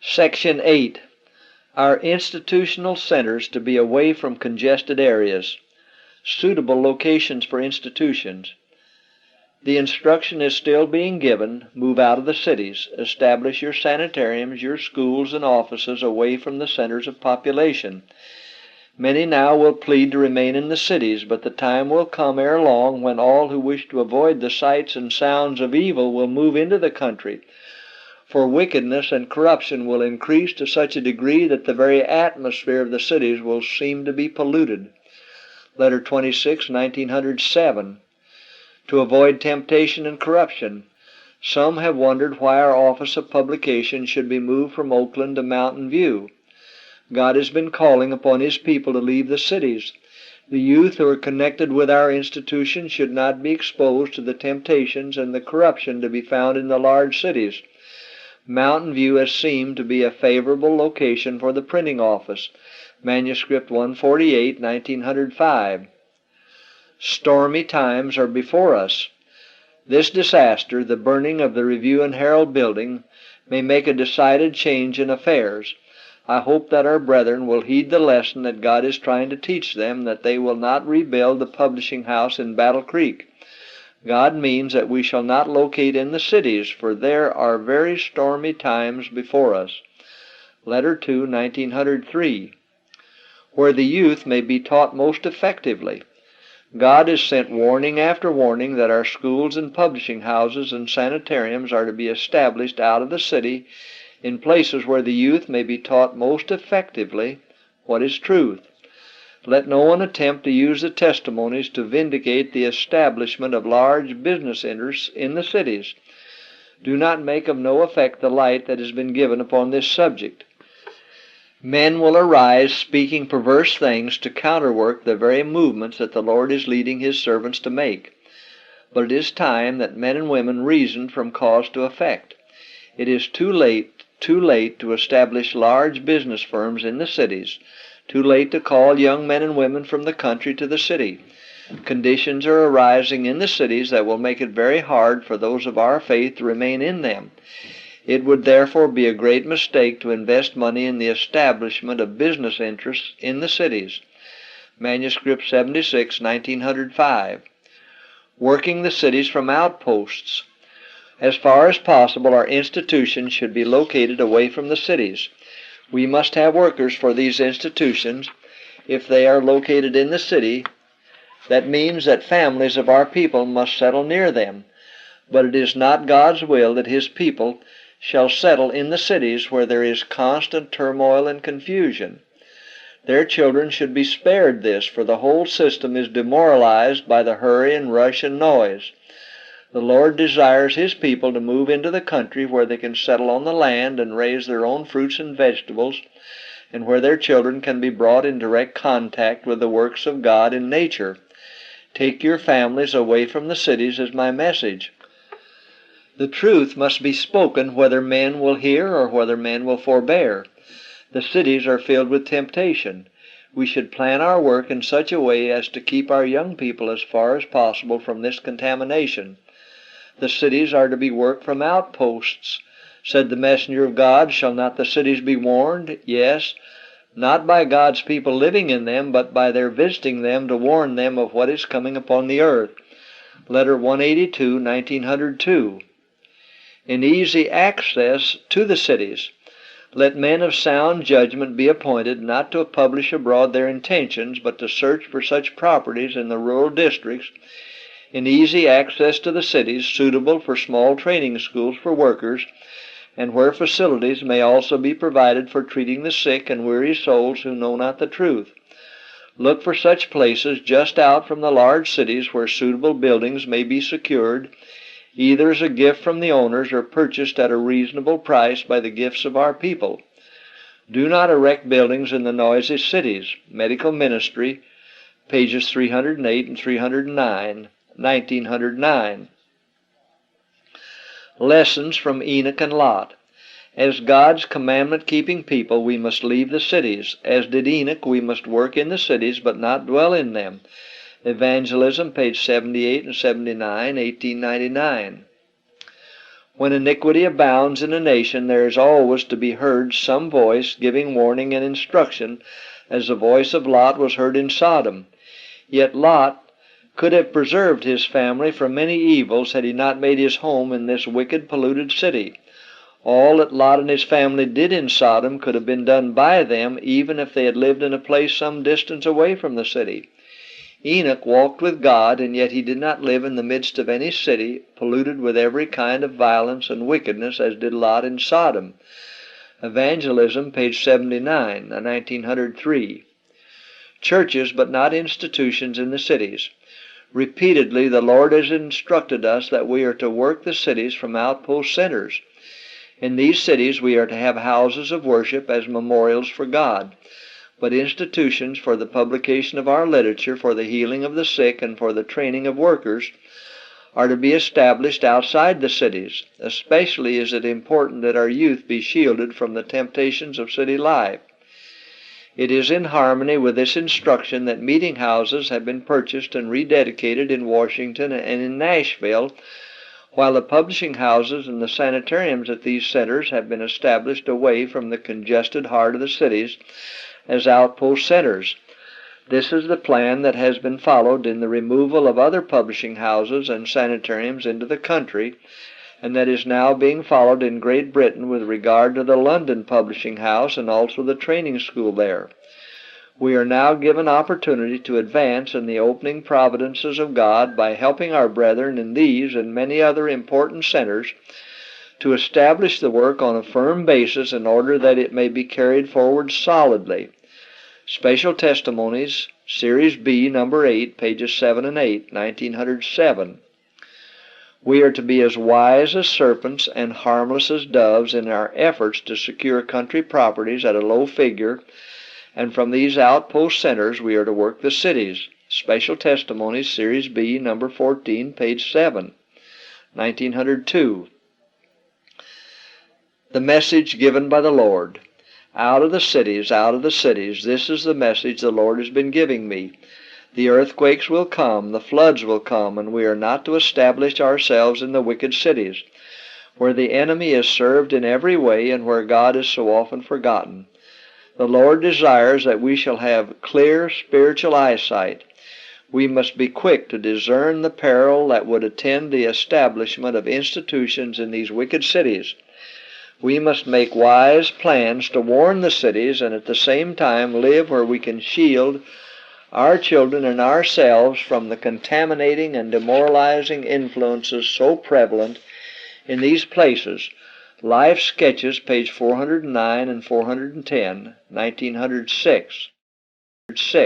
Section 8. Our institutional centers to be away from congested areas. Suitable locations for institutions. The instruction is still being given. Move out of the cities. Establish your sanitariums, your schools, and offices away from the centers of population. Many now will plead to remain in the cities, but the time will come ere long when all who wish to avoid the sights and sounds of evil will move into the country, for wickedness and corruption will increase to such a degree that the very atmosphere of the cities will seem to be polluted. Letter 26, 1907. To avoid temptation and corruption. Some have wondered why our office of publication should be moved from Oakland to Mountain View. God has been calling upon His people to leave the cities. The youth who are connected with our institution should not be exposed to the temptations and the corruption to be found in the large cities. Mountain View has seemed to be a favorable location for the printing office. Manuscript 148, 1905. Stormy times are before us. This disaster, the burning of the Review and Herald building, may make a decided change in affairs. I hope that our brethren will heed the lesson that God is trying to teach them, that they will not rebuild the publishing house in Battle Creek. God means that we shall not locate in the cities, for there are very stormy times before us. Letter 2, 1903. Where the youth may be taught most effectively. God has sent warning after warning that our schools and publishing houses and sanitariums are to be established out of the city in places where the youth may be taught most effectively what is truth. Let no one attempt to use the testimonies to vindicate the establishment of large business interests in the cities. Do not make of no effect the light that has been given upon this subject. Men will arise speaking perverse things to counterwork the very movements that the Lord is leading His servants to make. But it is time that men and women reasoned from cause to effect. It is too late to establish large business firms in the cities, too late to call young men and women from the country to the city. Conditions are arising in the cities that will make it very hard for those of our faith to remain in them. It would therefore be a great mistake to invest money in the establishment of business interests in the cities. Manuscript 76, 1905. Working the cities from outposts. As far as possible, our institutions should be located away from the cities. We must have workers for these institutions. If they are located in the city, that means that families of our people must settle near them. But it is not God's will that His people shall settle in the cities where there is constant turmoil and confusion. Their children should be spared this, for the whole system is demoralized by the hurry and rush and noise. The Lord desires His people to move into the country where they can settle on the land and raise their own fruits and vegetables, and where their children can be brought in direct contact with the works of God in nature. Take your families away from the cities is my message. The truth must be spoken whether men will hear or whether men will forbear. The cities are filled with temptation. We should plan our work in such a way as to keep our young people as far as possible from this contamination. The cities are to be worked from outposts. Said the messenger of God, shall not the cities be warned? Yes, not by God's people living in them, but by their visiting them to warn them of what is coming upon the earth. Letter 182, 1902. In easy access to the cities. Let men of sound judgment be appointed, not to publish abroad their intentions, but to search for such properties in the rural districts, in easy access to the cities, suitable for small training schools for workers, and where facilities may also be provided for treating the sick and weary souls who know not the truth. Look for such places just out from the large cities where suitable buildings may be secured, either as a gift from the owners or purchased at a reasonable price by the gifts of our people. Do not erect buildings in the noisy cities. Medical Ministry, pages 308 and 309, 1909. Lessons from Enoch and Lot. As God's commandment-keeping people, we must leave the cities. As did Enoch, we must work in the cities, but not dwell in them. Evangelism, page 78 and 79, 1899. When iniquity abounds in a nation, there is always to be heard some voice giving warning and instruction, as the voice of Lot was heard in Sodom. Yet Lot could have preserved his family from many evils had he not made his home in this wicked, polluted city. All that Lot and his family did in Sodom could have been done by them, even if they had lived in a place some distance away from the city. Enoch walked with God, and yet he did not live in the midst of any city polluted with every kind of violence and wickedness as did Lot in Sodom. Evangelism, page 79, 1903. Churches, but not institutions in the cities. Repeatedly the Lord has instructed us that we are to work the cities from outpost centers. In these cities we are to have houses of worship as memorials for God, but institutions for the publication of our literature, for the healing of the sick, and for the training of workers are to be established outside the cities. Especially is it important that our youth be shielded from the temptations of city life. It is in harmony with this instruction that meeting houses have been purchased and rededicated in Washington and in Nashville, while the publishing houses and the sanitariums at these centers have been established away from the congested heart of the cities as outpost centers. This is the plan that has been followed in the removal of other publishing houses and sanitariums into the country, and that is now being followed in Great Britain with regard to the London Publishing House and also the training school there. We are now given opportunity to advance in the opening providences of God by helping our brethren in these and many other important centers to establish the work on a firm basis in order that it may be carried forward solidly. Special Testimonies, Series B, number 8, pages 7 and 8, 1907. We are to be as wise as serpents and harmless as doves in our efforts to secure country properties at a low figure, and from these outpost centers we are to work the cities. Special Testimonies, Series B, number 14, page 7, 1902. The message given by the Lord. Out of the cities, this is the message the Lord has been giving me. The earthquakes will come, the floods will come, and we are not to establish ourselves in the wicked cities, where the enemy is served in every way and where God is so often forgotten. The Lord desires that we shall have clear spiritual eyesight. We must be quick to discern the peril that would attend the establishment of institutions in these wicked cities. We must make wise plans to warn the cities and at the same time live where we can shield our children and ourselves from the contaminating and demoralizing influences so prevalent in these places. Life Sketches, page 409 and 410, 1906.